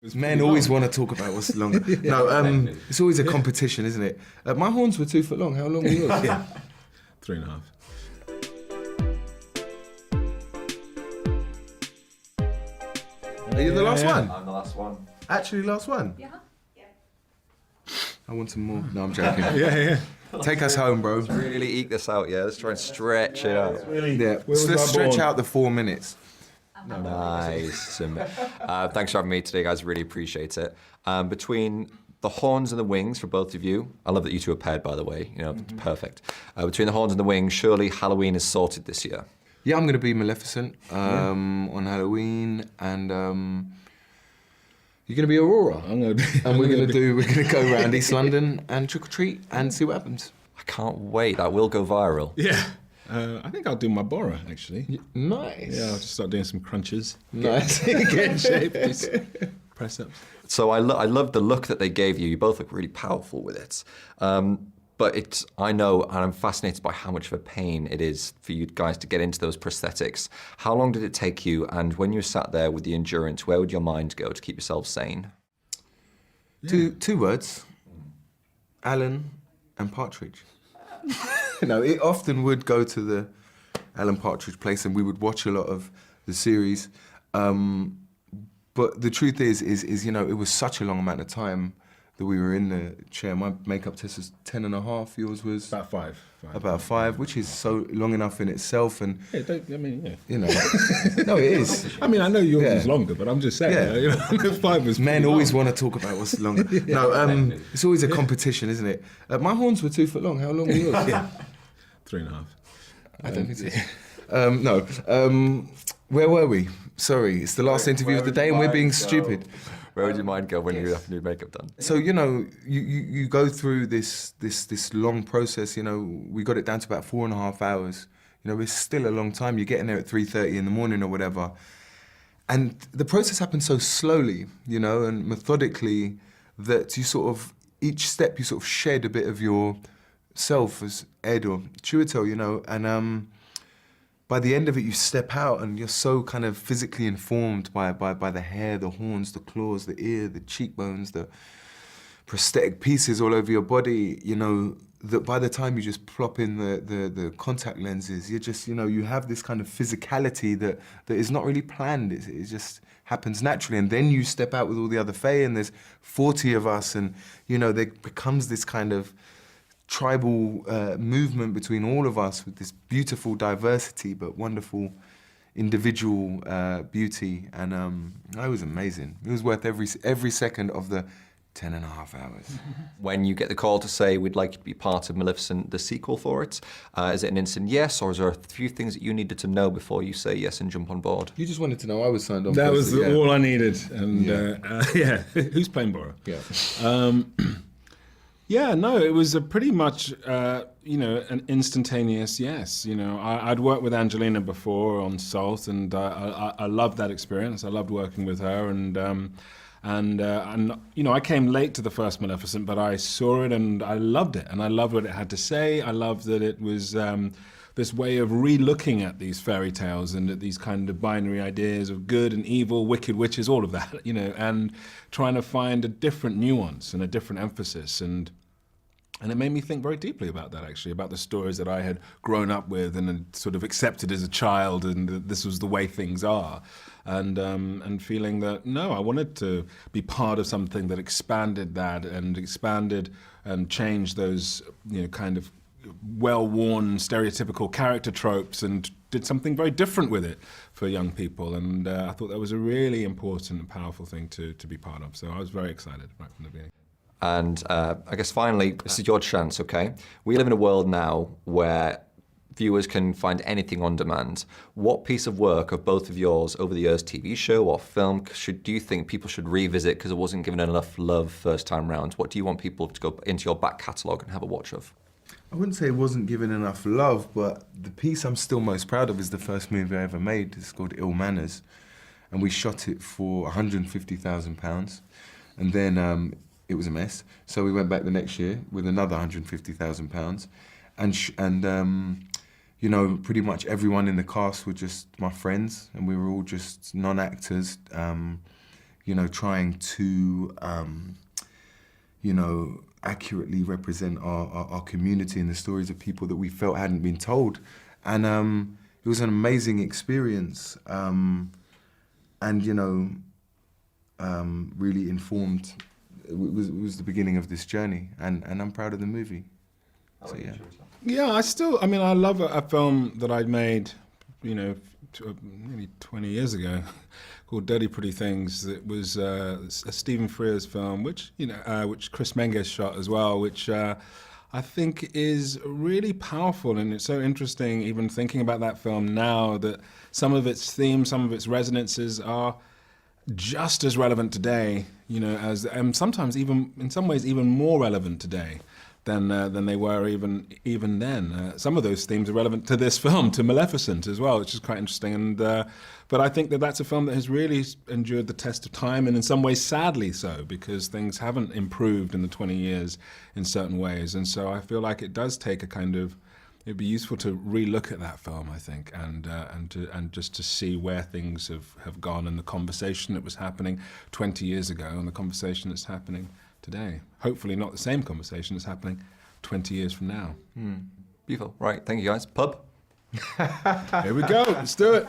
Men always want to talk about what's longer. No, it's always a competition, isn't it? My horns were 2 foot long. How long were yours? 3.5. Are you the last one? I'm the last one. Actually, last one? Yeah. I want some more. No, I'm joking. Yeah. Take us home, bro. Let's really eke this out, yeah? Let's try and stretch it out. Yeah, let's stretch out the 4 minutes. Nice. Thanks for having me today, guys. Really appreciate it. Between the horns and the wings for both of you, I love that you two are paired, by the way. You know, it's perfect. Between the horns and the wings, surely Halloween is sorted this year. Yeah, I'm going to be Maleficent on Halloween, and you're going to be Aurora. I'm going to be. And we're going to go around East London and trick or treat and see what happens. I can't wait. That will go viral. Yeah. I think I'll do my Bora, actually. Nice. Yeah, I'll just start doing some crunches. Nice. Get in shape. Just press ups. So I love the look that they gave you. You both look really powerful with it. But I know, and I'm fascinated by how much of a pain it is for you guys to get into those prosthetics. How long did it take you? And when you sat there with the endurance, where would your mind go to keep yourself sane? Yeah. Two words. Alan and Partridge. No, it often would go to the Alan Partridge place, and we would watch a lot of the series. But the truth is, you know, it was such a long amount of time that we were in the chair. My makeup test was 10.5. Yours was About 5. about 5, which is so long enough in itself. And Yeah, you know, no, it is. I mean, I know yours Yeah. is longer, but I'm just saying. Yeah. You know, 5 was. Men pretty always long. want to talk about what's longer. No, it's always a competition, isn't it? My horns were 2 foot long. How long were yours? 3.5. I don't think so. Where were we? Sorry, it's the last interview of the day and we're being stupid. Where would your mind go when you have new makeup done? So, you know, you go through this long process, you know, we got it down to about 4.5 hours. You know, it's still a long time. You're getting there at 3:30 in the morning or whatever. And the process happens so slowly, you know, and methodically that you sort of, each step you sort of shed a bit of yourself as Ed or Chiwetel, you know, and by the end of it, you step out and you're so kind of physically informed by the hair, the horns, the claws, the ear, the cheekbones, the prosthetic pieces all over your body, you know, that by the time you just plop in the contact lenses, you're just, you know, you have this kind of physicality that is not really planned. It just happens naturally. And then you step out with all the other Fae, and there's 40 of us, and, you know, there becomes this kind of tribal movement between all of us with this beautiful diversity but wonderful individual beauty, and it was amazing. It was worth every second of the 10.5 hours. When you get the call to say we'd like you to be part of Maleficent, the sequel for it, is it an instant yes, or is there a few things that you needed to know before you say yes and jump on board? You just wanted to know I was signed on. That first, was yeah. all I needed. And who's playing Bora? Yeah. Yeah, no, it was a pretty much, you know, an instantaneous yes. You know, I'd worked with Angelina before on Salt, and I loved that experience. I loved working with her, and you know, I came late to the first Maleficent, but I saw it and I loved it, and I loved what it had to say. I loved that it was this way of re-looking at these fairy tales and at these kind of binary ideas of good and evil, wicked witches, all of that, you know, and trying to find a different nuance and a different emphasis. And it made me think very deeply about that, actually, about the stories that I had grown up with and had sort of accepted as a child, and that this was the way things are. And feeling that, no, I wanted to be part of something that expanded that and expanded and changed those, you know, kind of well-worn stereotypical character tropes and did something very different with it for young people. And I thought that was a really important and powerful thing to be part of. So I was very excited right from the beginning. And I guess finally, this is your chance, okay? We live in a world now where viewers can find anything on demand. What piece of work of both of yours over the years, TV show or film, do you think people should revisit because it wasn't given enough love first time round? What do you want people to go into your back catalogue and have a watch of? I wouldn't say it wasn't given enough love, but the piece I'm still most proud of is the first movie I ever made. It's called Ill Manners, and we shot it for £150,000, and then it was a mess. So we went back the next year with another £150,000, and you know, pretty much everyone in the cast were just my friends, and we were all just non-actors. you know, trying to, you know, accurately represent our community and the stories of people that we felt hadn't been told. And it was an amazing experience, and, you know, really informed. It was the beginning of this journey, and I'm proud of the movie. So, yeah. Yeah, I mean, I love a film that I made, you know, nearly 20 years ago, called Dirty Pretty Things. That was a Stephen Frears film, which, you know, which Chris Menges shot as well, which I think is really powerful. And it's so interesting, even thinking about that film now, that some of its themes, some of its resonances are just as relevant today, you know, as, and sometimes even, in some ways, even more relevant today than they were even then. Some of those themes are relevant to this film, to Maleficent as well, which is quite interesting. And but I think that that's a film that has really endured the test of time, and in some ways, sadly so, because things haven't improved in the 20 years in certain ways. And so I feel like it does take a kind of, it'd be useful to re-look at that film, I think, and just to see where things have gone, and the conversation that was happening 20 years ago and the conversation that's happening today. Hopefully not the same conversation that's happening 20 years from now. Beautiful. Right, thank you guys. Pub? Here we go, let's do it.